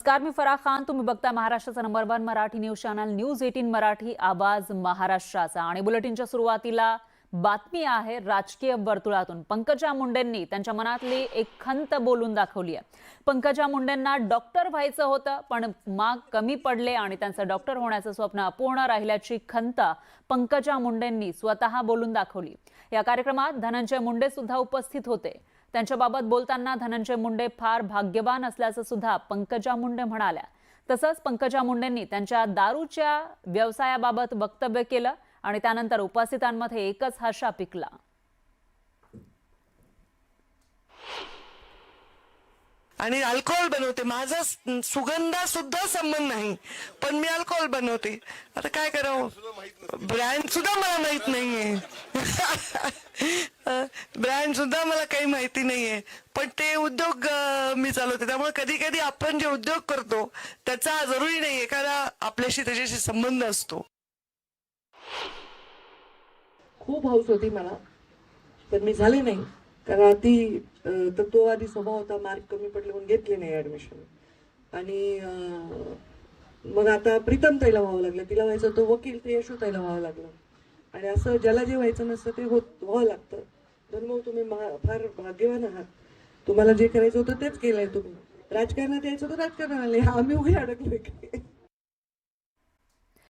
नमस्कार, मी फराह खान. तुम्ही बघता महाराष्ट्राचा number 1 Marathi news channel news 18 Marathi, आवाज महाराष्ट्राचा. आणि बुलेटिनच्या सुरुवातीला बातमी आहे राजकीय वर्तुळातून. पंकजा मुंडेंनी त्यांच्या मनातली एक खंत बोलून दाखवली आहे. पंकजा मुंडेंना डॉक्टर व्हायचं होतं, पण मार्क कमी पडले आणि त्यांचं डॉक्टर होण्याचं स्वप्न अपूर्ण राहिल्याची खंत पंकजा मुंडेंनी स्वतः बोलून दाखवली. या कार्यक्रमात धनंजय मुंडे सुद्धा उपस्थित होते. त्यांच्याबाबत बोलताना धनंजय मुंडे फार भाग्यवान असल्याचं सुद्धा पंकजा मुंडे म्हणाल्या. तसंच पंकजा मुंडेंनी त्यांच्या दारूच्या व्यवसायाबाबत वक्तव्य केलं आणि त्यानंतर उपस्थितांमध्ये एकच हर्षा पिकला. आणि अल्कोहोल बनवते. माझा सुगंधा सुद्धा संबंध नाही, पण मी अल्कोहोल बनवते. आता काय करावं, ब्रँड सुद्धा मला माहित नाहीये. ब्रँड सुद्धा मला काही माहिती नाहीये, पण ते उद्योग मी चालवते. त्यामुळे कधी कधी आपण जे उद्योग करतो त्याचा जरुरी नाहीये कारण आपल्याशी त्याच्याशी संबंध असतो. खूप हौस होती मला, पण मी झाले नाही कारण ती तत्ववादी स्वभाव होता. मार्क कमी पडले म्हणून घेतले नाही ऍडमिशन. आणि मग आता प्रीतम ताईला व्हावं लागलं, तिला व्हायचं तो वकील, ते यशू ताईला व्हावं लागलं. आणि असं ज्याला जे व्हायचं नसतं ते व्हावं लागतं. तर मग तुम्ही फार भाग्यवान आहात. तुम्हाला जे करायचं होतं तेच केलंय तुम्ही. राजकारणात यायचं तर राजकारणात आले, आम्ही उभे अडकलोय.